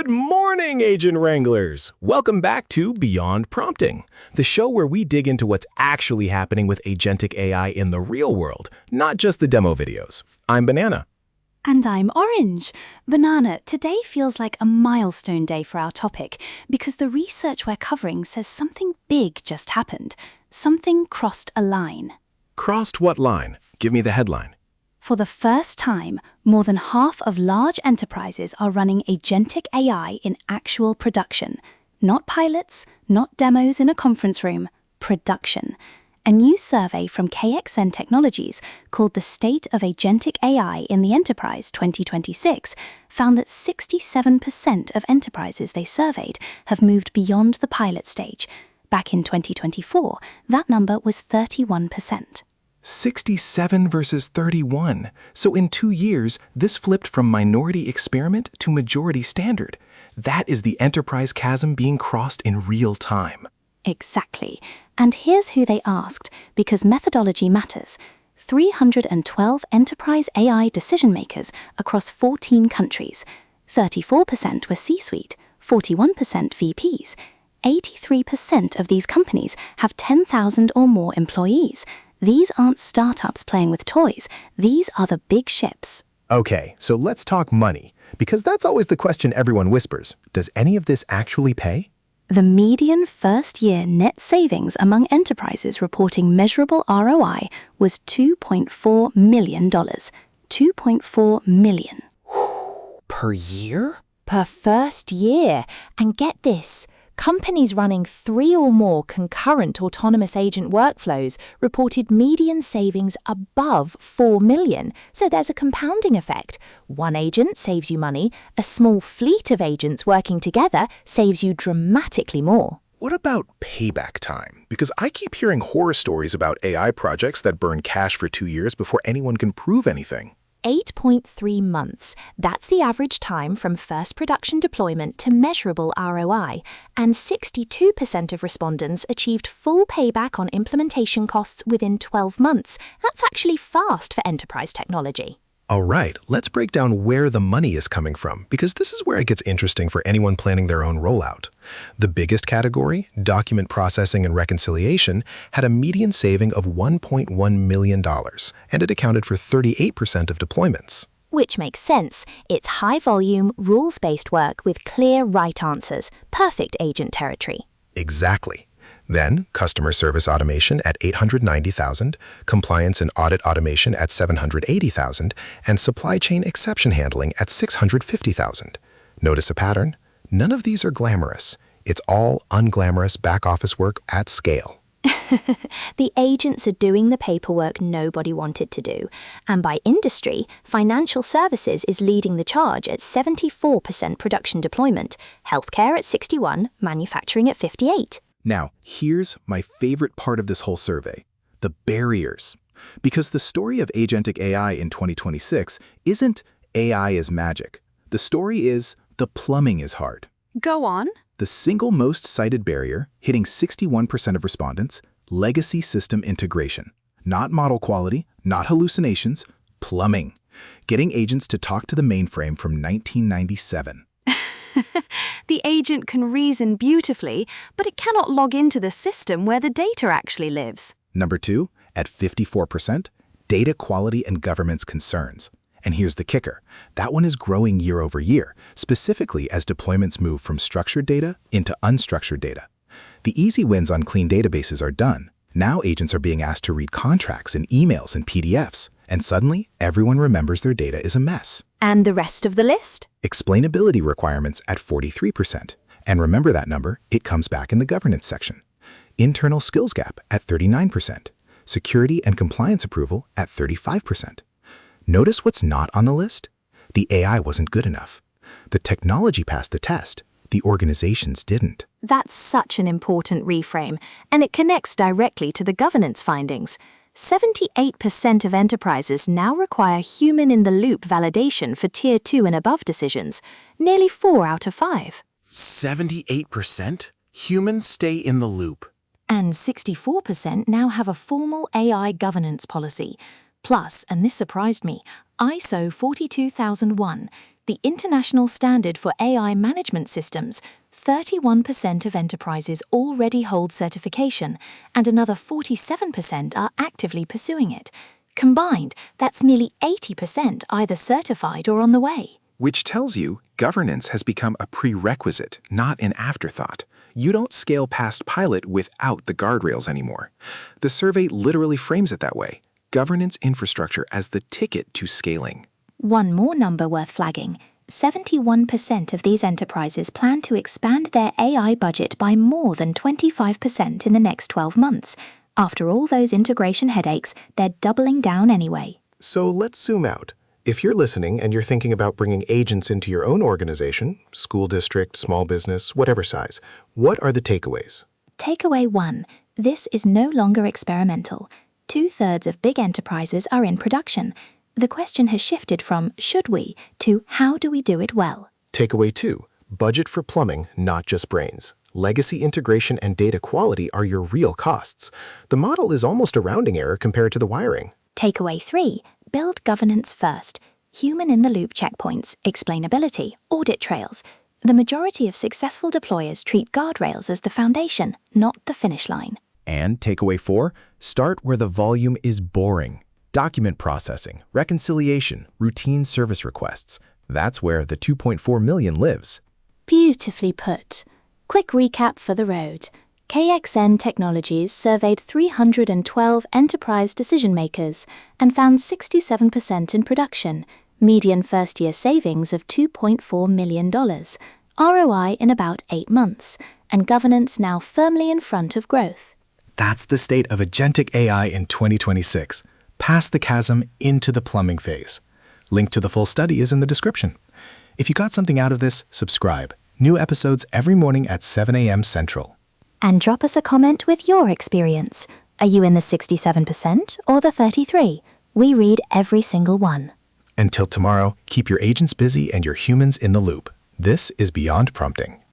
Good morning, Agent Wranglers! Welcome back to Beyond Prompting, the show where we dig into what's actually happening with agentic AI in the real world, not just the demo videos. I'm Banana. And I'm Orange. Banana, today feels like a milestone day for our topic because the research we're covering says something big just happened. Something crossed a line. Crossed what line? Give me the headline. For the first time, more than half of large enterprises are running agentic AI in actual production. Not pilots, not demos in a conference room, production. A new survey from KXN Technologies called the State of Agentic AI in the Enterprise 2026 found that 67% of enterprises they surveyed have moved beyond the pilot stage. Back in 2024, that number was 31%. 67 versus 31. So in 2 years, this flipped from minority experiment to majority standard. That is the enterprise chasm being crossed in real time. Exactly. And here's who they asked, because methodology matters. 312 enterprise AI decision makers across 14 countries. 34% were C-suite, 41% VPs. 83% of these companies have 10,000 or more employees. These aren't startups playing with toys. These are the big ships. Okay, so let's talk money, because that's always the question everyone whispers. Does any of this actually pay? The median first-year net savings among enterprises reporting measurable ROI was $2.4 million. $2.4 million. Per year? Per first year. And get this, companies running 3 or more concurrent autonomous agent workflows reported median savings above $4 million. So there's a compounding effect. One agent saves you money, a small fleet of agents working together saves you dramatically more. What about payback time? Because I keep hearing horror stories about AI projects that burn cash for 2 years before anyone can prove anything. 8.3 months. That's the average time from first production deployment to measurable ROI, and 62% of respondents achieved full payback on implementation costs within 12 months. That's actually fast for enterprise technology. All right, let's break down where the money is coming from, because this is where it gets interesting for anyone planning their own rollout. The biggest category, document processing and reconciliation, had a median saving of $1.1 million, and it accounted for 38% of deployments. Which makes sense. It's high-volume, rules-based work with clear right answers. Perfect agent territory. Exactly. Then, customer service automation at $890,000, compliance and audit automation at $780,000, and supply chain exception handling at $650,000. Notice a pattern? None of these are glamorous. It's all unglamorous back-office work at scale. The agents are doing the paperwork nobody wanted to do. And by industry, financial services is leading the charge at 74% production deployment, healthcare at 61%, manufacturing at 58%. Now, here's my favorite part of this whole survey, the barriers. Because the story of agentic AI in 2026 isn't AI is magic. The story is the plumbing is hard. Go on. The single most cited barrier, hitting 61% of respondents, legacy system integration. Not model quality, not hallucinations, plumbing. Getting agents to talk to the mainframe from 1997. The agent can reason beautifully, but it cannot log into the system where the data actually lives. Number 2, at 54%, data quality and governance concerns. And here's the kicker. That one is growing year over year, specifically as deployments move from structured data into unstructured data. The easy wins on clean databases are done. Now agents are being asked to read contracts and emails and PDFs, and suddenly everyone remembers their data is a mess. And the rest of the list? Explainability requirements at 43%. And remember that number, it comes back in the governance section. Internal skills gap at 39%. Security and compliance approval at 35%. Notice what's not on the list? The AI wasn't good enough. The technology passed the test. The organizations didn't. That's such an important reframe, and it connects directly to the governance findings. 78% of enterprises now require human-in-the-loop validation for Tier 2 and above decisions, nearly 4 out of 5. 78%? Humans stay in the loop. And 64% now have a formal AI governance policy. Plus, and this surprised me, ISO 42001, the international standard for AI management systems, 31% of enterprises already hold certification, and another 47% are actively pursuing it. Combined, that's nearly 80% either certified or on the way. Which tells you governance has become a prerequisite, not an afterthought. You don't scale past pilot without the guardrails anymore. The survey literally frames it that way. Governance infrastructure as the ticket to scaling. One more number worth flagging. 71% of these enterprises plan to expand their AI budget by more than 25% in the next 12 months. After all those integration headaches, they're doubling down anyway. So let's zoom out. If you're listening and you're thinking about bringing agents into your own organization, school district, small business, whatever size, what are the takeaways? Takeaway 1. This is no longer experimental. 2/3 of big enterprises are in production. The question has shifted from should we to how do we do it well? Takeaway 2. Budget for plumbing, not just brains. Legacy integration and data quality are your real costs. The model is almost a rounding error compared to the wiring. Takeaway 3. Build governance first. Human-in-the-loop checkpoints, explainability, audit trails. The majority of successful deployers treat guardrails as the foundation, not the finish line. And takeaway 4, start where the volume is boring. Document processing, reconciliation, routine service requests. That's where the 2.4 million lives. Beautifully put. Quick recap for the road. KXN Technologies surveyed 312 enterprise decision makers and found 67% in production, median first-year savings of $2.4 million, ROI in about 8 months, and governance now firmly in front of growth. That's the state of agentic AI in 2026. Past the chasm into the plumbing phase. Link to the full study is in the description. If you got something out of this, subscribe. New episodes every morning at 7 a.m. Central. And drop us a comment with your experience. Are you in the 67% or the 33%? We read every single one. Until tomorrow, keep your agents busy and your humans in the loop. This is Beyond Prompting.